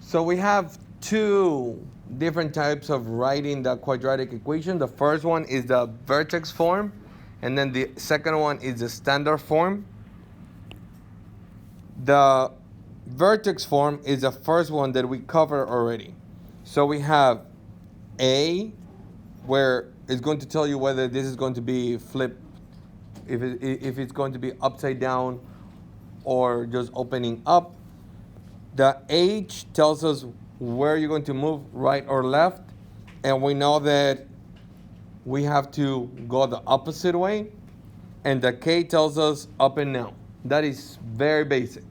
So we have two different types of writing the quadratic equation. The first one is the vertex form, and then the second one is the standard form. The vertex form is the first one that we covered already. So we have A, where it's going to tell you whether this is going to be flipped, if it's going to be upside down or just opening up. The H tells us where you're going to move, right or left. And we know that we have to go the opposite way. And the K tells us up and down. That is very basic.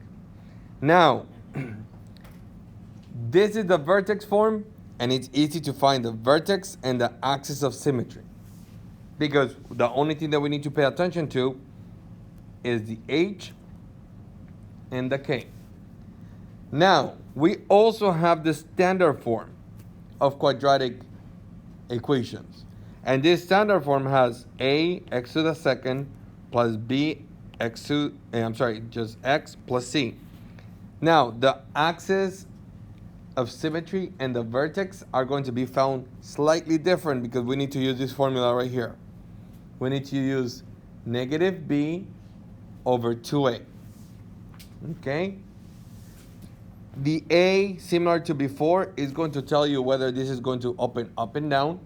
Now, this is the vertex form, and it's easy to find the vertex and the axis of symmetry. Because the only thing that we need to pay attention to is the H and the K. Now, we also have the standard form of quadratic equations. And this standard form has a x to the second plus b x to, just x plus c. Now, the axis of symmetry and the vertex are going to be found slightly different because we need to use this formula right here. We need to use negative b over 2a. Okay? The A, similar to before, is going to tell you whether this is going to open up and down,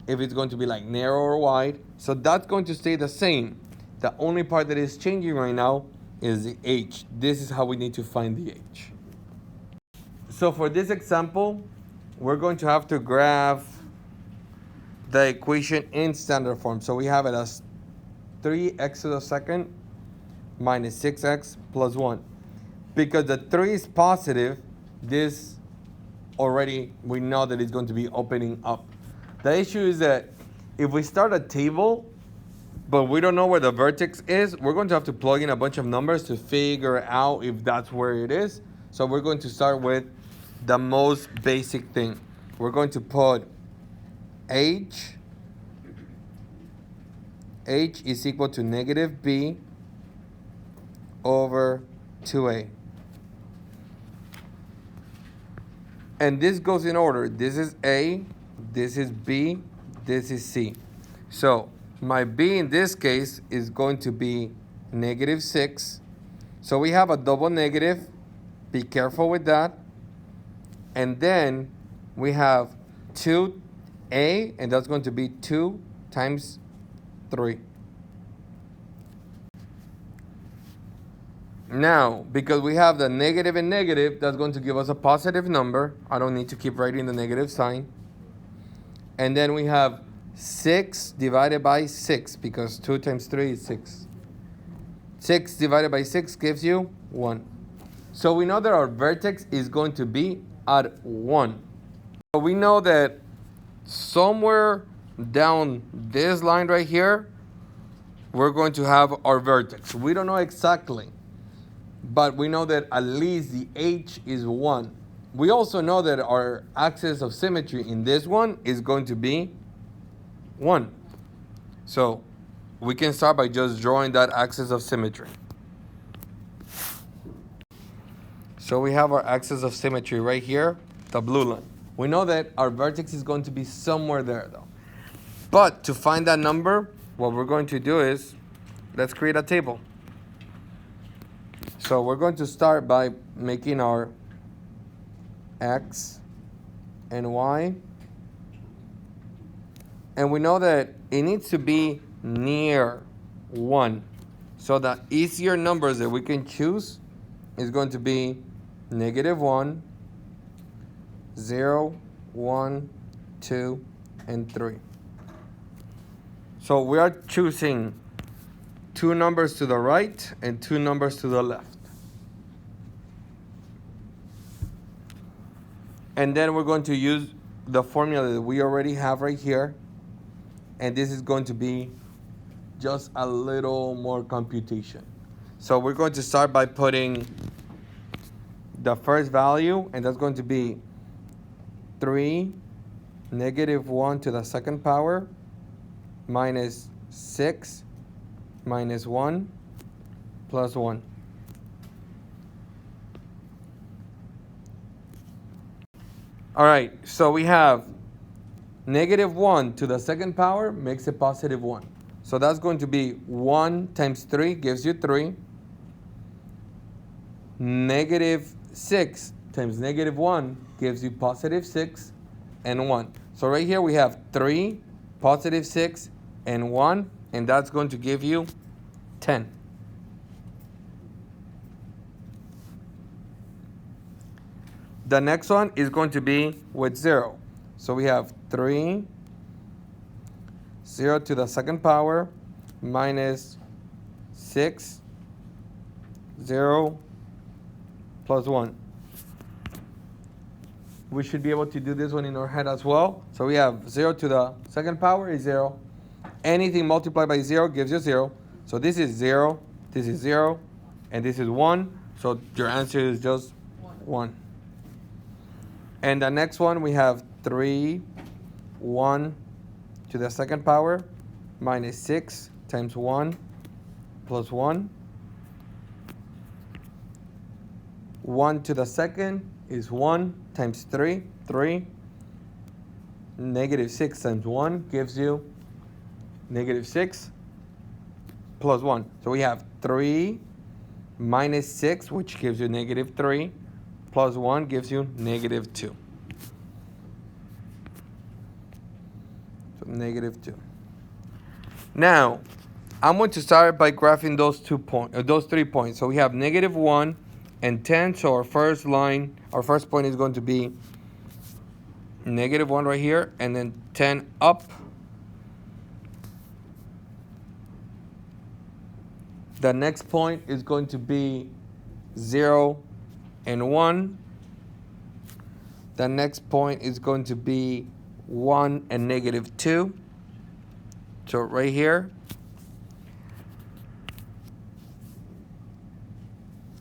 if it's going to be like narrow or wide. So that's going to stay the same. The only part that is changing right now is the H. This is how we need to find the H. So for this example, we're going to have to graph the equation in standard form. So we have it as 3x to the second minus 6x plus 1. Because the 3 is positive, this already, we know that it's going to be opening up. The issue is that if we start a table, but we don't know where the vertex is, we're going to have to plug in a bunch of numbers to figure out if that's where it is. So we're going to start with the most basic thing. We're going to put H is equal to negative b over 2a. And this goes in order. This is A, this is B, this is C. So my B in this case is going to be negative 6. So we have a double negative. Be careful with that. And then we have 2A, and that's going to be 2 times 3. Now, because we have the negative and negative, that's going to give us a positive number. I don't need to keep writing the negative sign. And then we have 6 divided by 6, because 2 times 3 is 6. 6 divided by 6 gives you 1. So we know that our vertex is going to be at 1. So we know that somewhere down this line right here, we're going to have our vertex. We don't know exactly, but we know that at least the H is 1. We also know that our axis of symmetry in this one is going to be 1. So we can start by just drawing that axis of symmetry. So we have our axis of symmetry right here, the blue line. We know that our vertex is going to be somewhere there though. But to find that number, what we're going to do is, let's create a table. So we're going to start by making our X and Y. And we know that it needs to be near 1. So the easier numbers that we can choose is going to be negative 1, 0, 1, 2, and 3. So we are choosing 2 numbers to the right and 2 numbers to the left. And then we're going to use the formula that we already have right here. And this is going to be just a little more computation. So we're going to start by putting the first value, and that's going to be 3 negative 1 to the second power minus 6 minus 1 plus 1. All right, so we have -1 to the second power makes it +1. So that's going to be 1 times 3 gives you 3. -6 times -1 gives you +6 and 1. So right here we have 3, +6, and 1, and that's going to give you 10. The next one is going to be with 0. So we have 3, 0 to the second power, minus 6, 0, plus 1. We should be able to do this one in our head as well. So we have 0 to the second power is 0. Anything multiplied by 0 gives you 0. So this is 0, this is 0, and this is 1. So your answer is just 1. And the next one we have 3, 1 to the second power, minus 6 times 1 plus 1. 1 to the second is 1 times 3, 3. -6 times 1 gives you -6 plus 1. So we have 3 minus 6, which gives you -3, plus 1 gives you -2. So -2. Now, I'm going to start by graphing those 3 points. So we have -1 and 10. So our first point is going to be -1 right here, and then 10 up. The next point is going to be 0 and 1. The next point is going to be 1 and -2. So right here.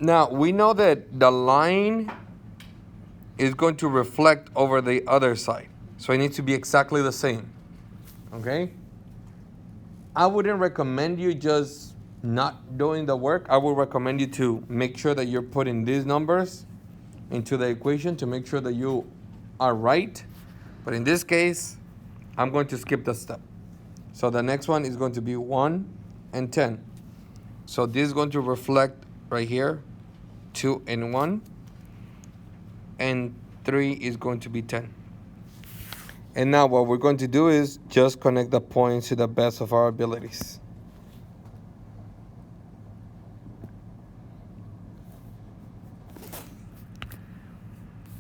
Now, we know that the line is going to reflect over the other side. So it needs to be exactly the same. Okay? I wouldn't recommend you just not doing the work. I would recommend you to make sure that you're putting these numbers into the equation to make sure that you are right. But in this case, I'm going to skip the step. So the next one is going to be 1 and 10. So this is going to reflect right here, 2 and 1. And 3 is going to be 10. And now what we're going to do is just connect the points to the best of our abilities.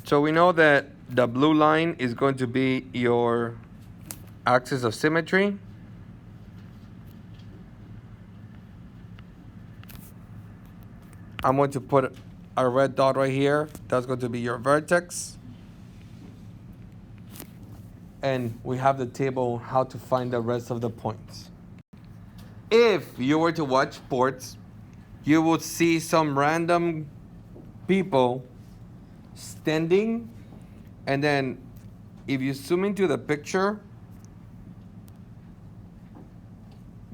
So we know that the blue line is going to be your axis of symmetry. I'm going to put a red dot right here. That's going to be your vertex. And we have the table how to find the rest of the points. If you were to watch sports, you would see some random people standing, and then if you zoom into the picture,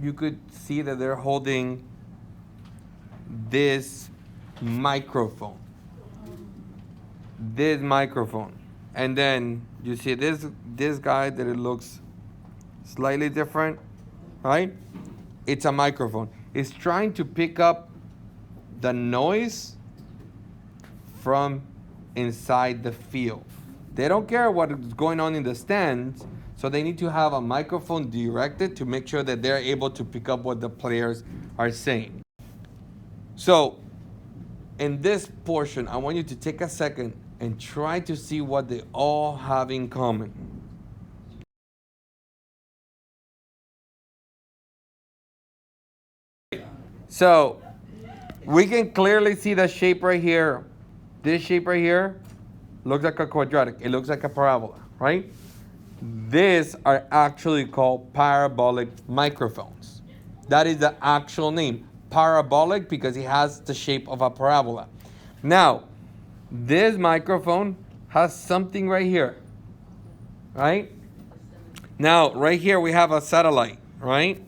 you could see that they're holding this microphone. And then you see this guy that it looks slightly different, right? It's a microphone. It's trying to pick up the noise from inside the field. They don't care what is going on in the stands, so they need to have a microphone directed to make sure that they're able to pick up what the players are saying. So in this portion, I want you to take a second and try to see what they all have in common. So we can clearly see the shape right here. This shape right here looks like a quadratic. It looks like a parabola, right? These are actually called parabolic microphones. That is the actual name. Parabolic because it has the shape of a parabola. Now, this microphone has something right here, right? Now, right here we have a satellite, right?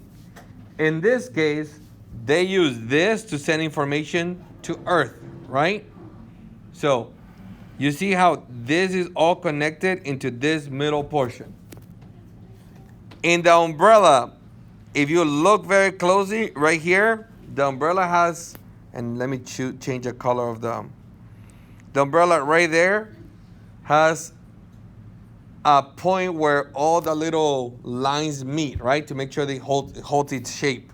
In this case, they use this to send information to Earth, right? So You see how this is all connected into this middle portion. In the umbrella, if you look very closely right here, the umbrella has, and let me change the color of the umbrella right there has a point where all the little lines meet, right? To make sure they hold its shape.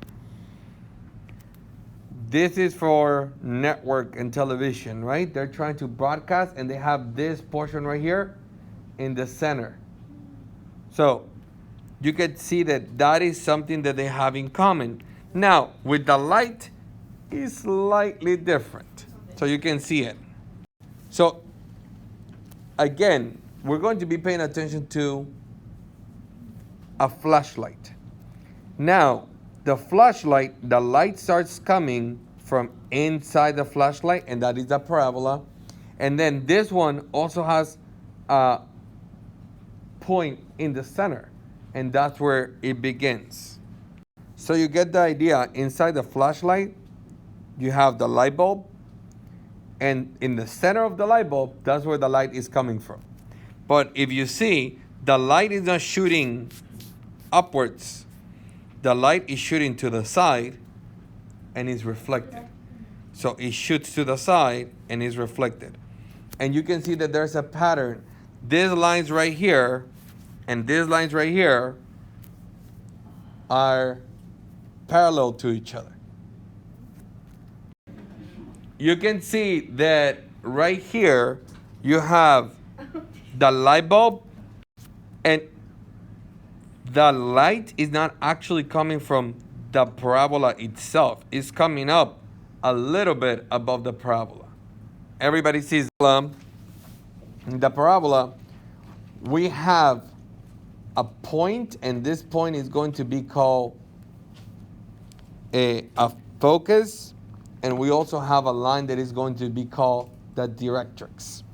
This is for network and television, right? They're trying to broadcast and they have this portion right here in the center. So you can see that that is something that they have in common. Now, with the light, it's slightly different. So you can see it. So again, we're going to be paying attention to a flashlight. Now, the flashlight, the light starts coming from inside the flashlight, and that is the parabola. And then this one also has a point in the center, and that's where it begins. So you get the idea. Inside the flashlight, you have the light bulb, and in the center of the light bulb, that's where the light is coming from. But if you see, the light is not shooting upwards. The light is shooting to the side and is reflected. So it shoots to the side and is reflected. And you can see that there's a pattern. These lines right here and these lines right here are parallel to each other. You can see that right here you have the light bulb, and the light is not actually coming from the parabola itself. It's coming up a little bit above the parabola. Everybody sees the parabola. We have a point, and this point is going to be called a focus, and we also have a line that is going to be called the directrix.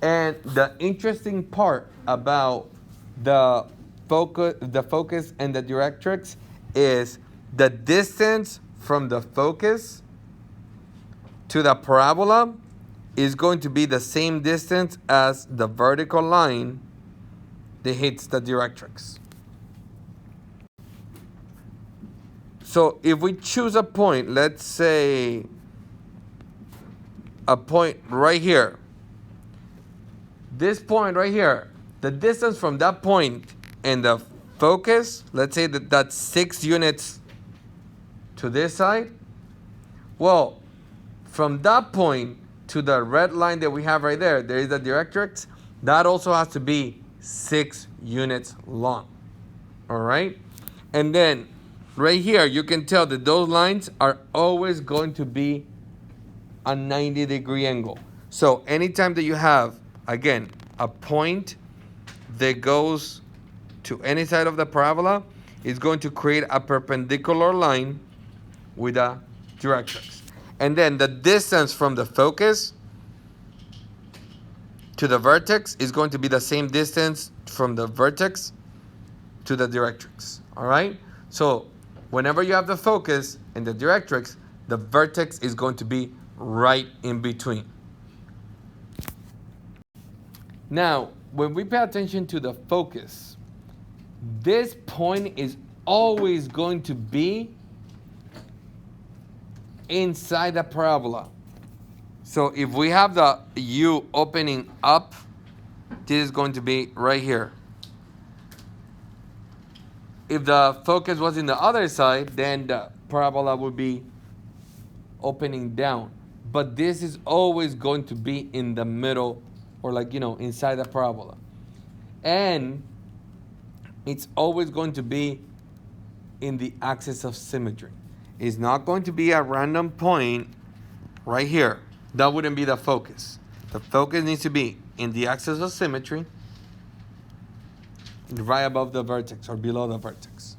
And the interesting part about the focus and the directrix is the distance from the focus to the parabola is going to be the same distance as the vertical line that hits the directrix. So if we choose a point, let's say a point right here, this point right here, the distance from that point and the focus, let's say that that's 6 units to this side. Well, from that point to the red line that we have right there, there is the directrix. That also has to be 6 units long. All right? And then right here, you can tell that those lines are always going to be a 90-degree angle. So anytime that you have, again, a point that goes to any side of the parabola, it's going to create a perpendicular line with a directrix. And then the distance from the focus to the vertex is going to be the same distance from the vertex to the directrix. All right? So whenever you have the focus and the directrix, the vertex is going to be right in between. Now, when we pay attention to the focus, this point is always going to be inside the parabola. So if we have the U opening up, this is going to be right here. If the focus was in the other side, then the parabola would be opening down. But this is always going to be in the middle, or inside the parabola. And it's always going to be in the axis of symmetry. It's not going to be a random point right here. That wouldn't be the focus. The focus needs to be in the axis of symmetry, right above the vertex or below the vertex.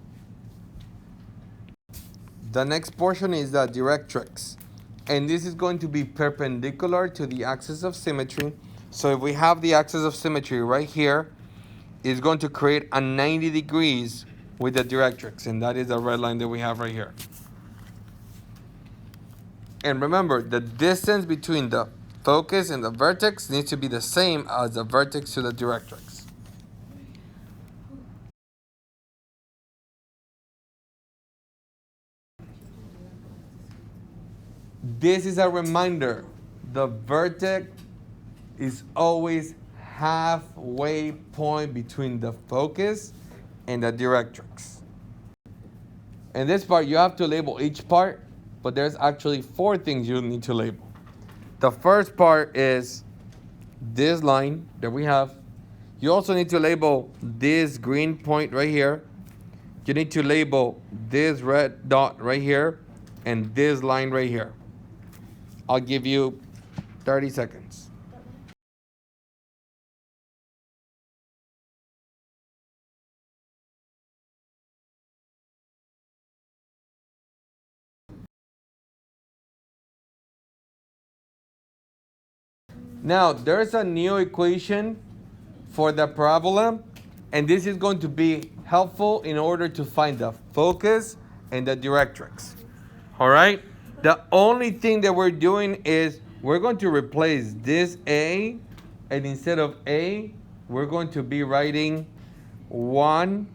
The next portion is the directrix. And this is going to be perpendicular to the axis of symmetry. So if we have the axis of symmetry right here, it's going to create a 90 degrees with the directrix. And that is the red line that we have right here. And remember, the distance between the focus and the vertex needs to be the same as the vertex to the directrix. This is a reminder. The vertex is always halfway point between the focus and the directrix. In this part, you have to label each part, but there's actually 4 things you need to label. The first part is this line that we have. You also need to label this green point right here. You need to label this red dot right here and this line right here. I'll give you 30 seconds. Now, there's a new equation for the parabola, and this is going to be helpful in order to find the focus and the directrix. All right? The only thing that we're doing is we're going to replace this A, and instead of A, we're going to be writing 1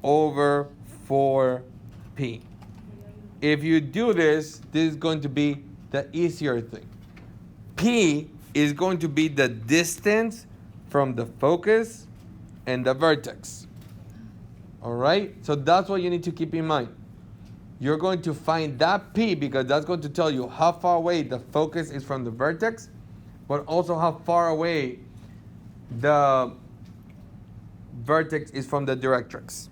over 4p. If you do this, this is going to be the easier thing. P is going to be the distance from the focus and the vertex. All right? So that's what you need to keep in mind. You're going to find that P because that's going to tell you how far away the focus is from the vertex, but also how far away the vertex is from the directrix.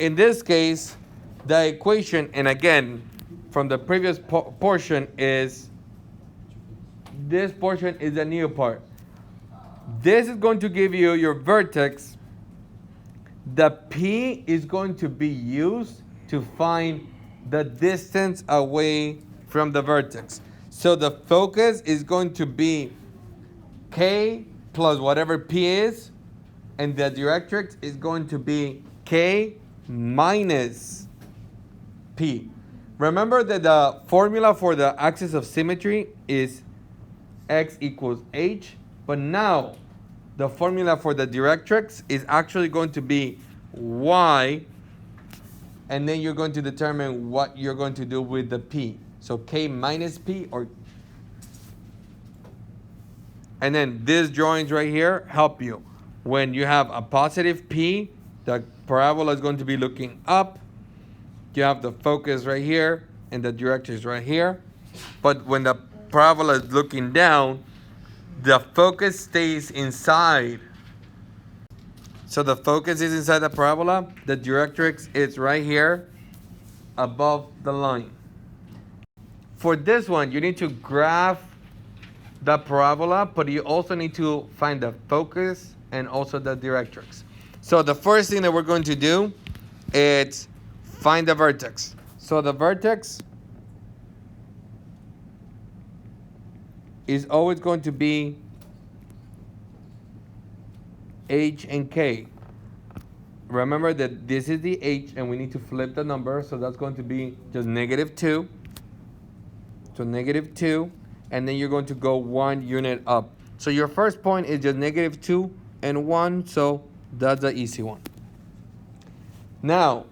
In this case, the equation, and again, from the previous portion is, this portion is the new part. This is going to give you your vertex. The P is going to be used to find the distance away from the vertex. So the focus is going to be K plus whatever P is, and the directrix is going to be K minus P. Remember that the formula for the axis of symmetry is x equals h, but now the formula for the directrix is actually going to be y, and then you're going to determine what you're going to do with the p. So k minus p, and then these drawings right here help you. When you have a positive p, the parabola is going to be looking up. You have the focus right here and the directrix is right here. But when the parabola is looking down, the focus stays inside. So the focus is inside the parabola. The directrix is right here above the line. For this one, you need to graph the parabola, but you also need to find the focus and also the directrix. So the first thing that we're going to do is find the vertex. So the vertex is always going to be h and k. Remember that this is the h and we need to flip the number, so that's going to be just -2. So -2, and then you're going to go 1 unit up. So your first point is just -2 and 1, so that's the easy one. Now,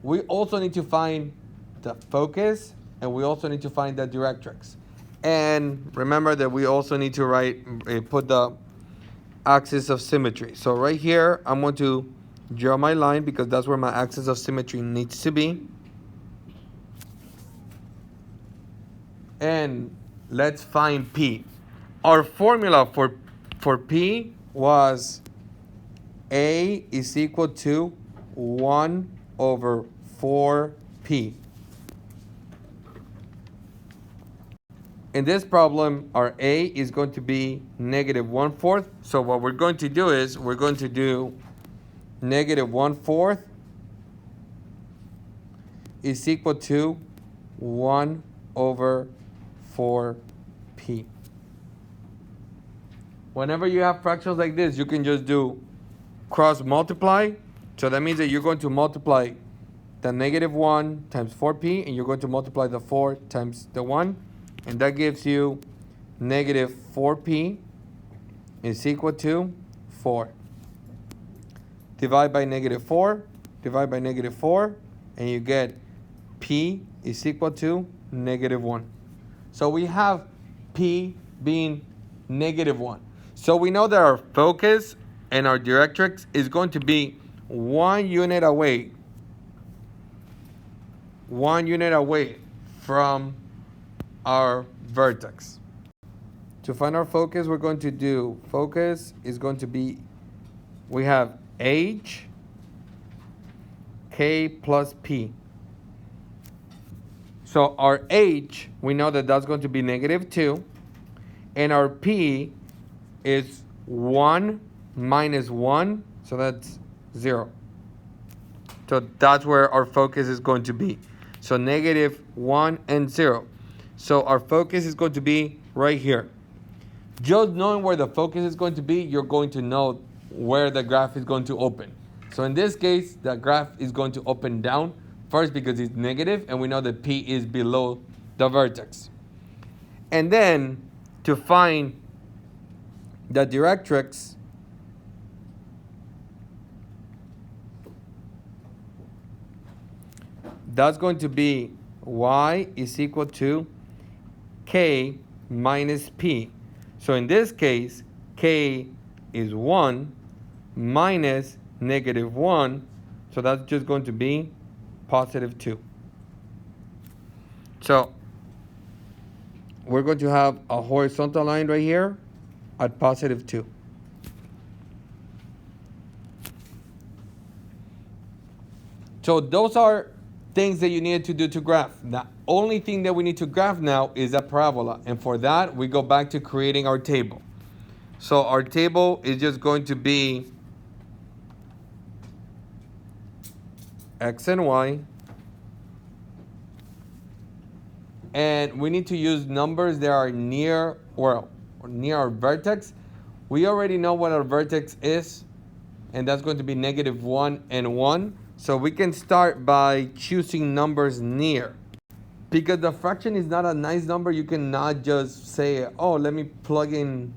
we also need to find the focus, and we also need to find the directrix. And remember that we also need to put the axis of symmetry. So right here, I'm going to draw my line because that's where my axis of symmetry needs to be. And let's find P. Our formula for P was A is equal to 1 over 4P. In this problem, our A is going to be -1/4. So what we're going to do is we're going to do -1/4 is equal to 1 over 4p. Whenever you have fractions like this, you can just do cross multiply. So that means that you're going to multiply the negative 1 times 4p, and you're going to multiply the 4 times the 1, and that gives you negative 4p is equal to 4. Divide by negative 4, divide by negative 4, and you get p is equal to negative 1. So we have p being negative 1. So we know that our focus and our directrix is going to be 1 unit away. 1 unit away from our vertex. To find our focus, we're going to do, focus is going to be, we have h, k plus p. So our h, we know that that's going to be negative 2. And our p is 1 minus 1, so that's 0. So that's where our focus is going to be. So negative 1 and 0. So our focus is going to be right here. Just knowing where the focus is going to be, you're going to know where the graph is going to open. So in this case, the graph is going to open down first because it's negative, and we know that p is below the vertex. And then to find the directrix, that's going to be y is equal to k minus p. So in this case, k is 1 minus negative 1. So that's just going to be positive 2. So we're going to have a horizontal line right here at positive 2. So those are things that you need to do to graph. The only thing that we need to graph now is a parabola. And for that, we go back to creating our table. So our table is just going to be x and y. And we need to use numbers that are near or near our vertex. We already know what our vertex is, and that's going to be negative 1 and 1. So we can start by choosing numbers near. Because the fraction is not a nice number, you cannot just say, oh, let me plug in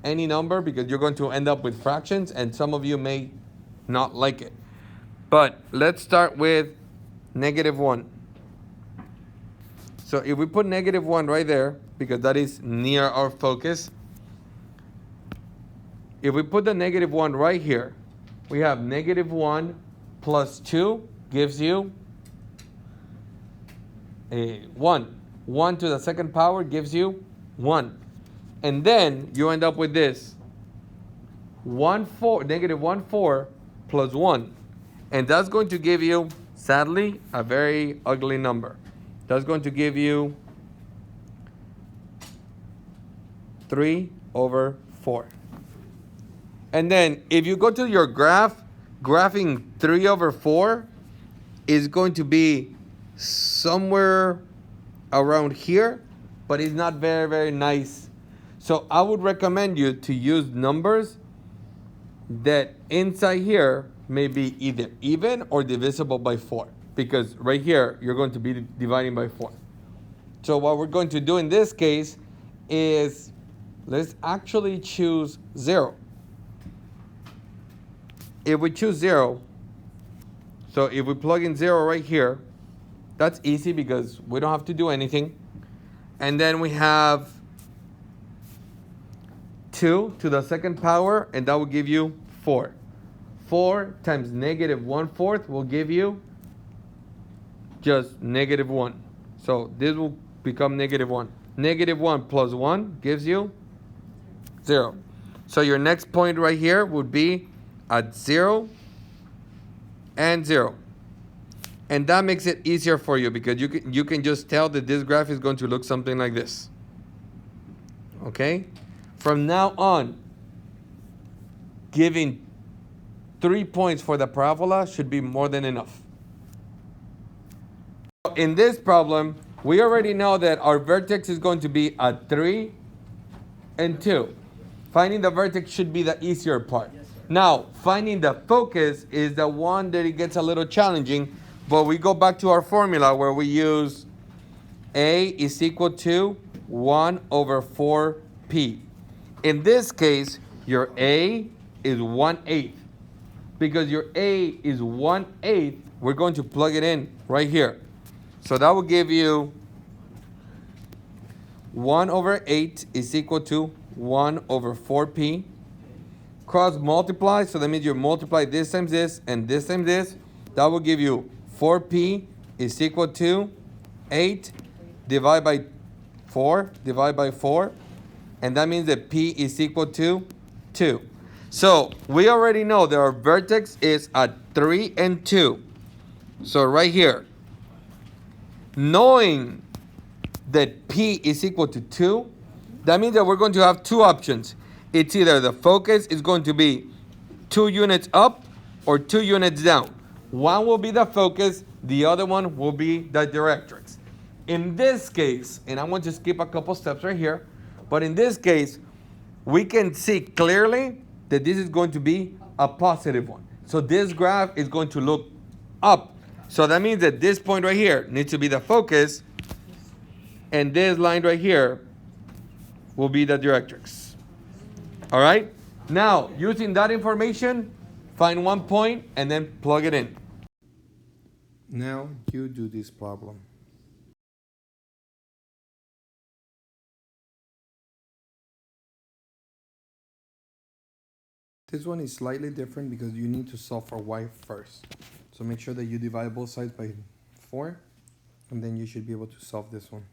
any number, because you're going to end up with fractions, and some of you may not like it. But let's start with negative 1. So if we put negative 1 right there, because that is near our focus, if we put the negative 1 right here, we have negative 1 plus 2 gives you a 1. 1 to the second power gives you 1. And then you end up with this. Negative 1, 4 plus 1. And that's going to give you, sadly, a very ugly number. That's going to give you 3 over 4. And then if you go to your graph, graphing 3 over 4 is going to be somewhere around here, but it's not very, very nice. So I would recommend you to use numbers that inside here may be either even or divisible by 4. Because right here, you're going to be dividing by 4. So what we're going to do in this case is, let's actually choose 0. If we choose 0, so if we plug in 0 right here, that's easy because we don't have to do anything. And then we have 2 to the second power, and that will give you 4. 4 times negative 1/4 will give you just negative 1. So this will become negative 1. Negative 1 plus 1 gives you 0. So your next point right here would be at 0 and 0. And that makes it easier for you because you can just tell that this graph is going to look something like this. Okay? From now on, giving 3 points for the parabola should be more than enough. In this problem, we already know that our vertex is going to be at 3 and 2. Finding the vertex should be the easier part. Now, finding the focus is the one that it gets a little challenging But we go back to our formula where we use A is equal to 1 over 4p. In this case, your A is 1/8. Because your A is 1/8, we're going to plug it in right here. So that will give you 1 over 8 is equal to 1 over 4p. Cross multiply, so that means you multiply this times this and this times this. That will give you 4p is equal to 8 divided by 4, divided by 4. And that means that p is equal to 2. So we already know that our vertex is at 3 and 2. So right here, knowing that p is equal to 2, that means that we're going to have two options. It's either the focus is going to be 2 units up or 2 units down. One will be the focus, the other one will be the directrix. In this case, and I'm going to skip a couple steps right here, but in this case, we can see clearly that this is going to be a positive one. So this graph is going to look up. So that means that this point right here needs to be the focus, and this line right here will be the directrix. All right? Now, using that information, find one point and then plug it in. Now you do this problem. This one is slightly different because you need to solve for y first. So make sure that you divide both sides by 4, and then you should be able to solve this one.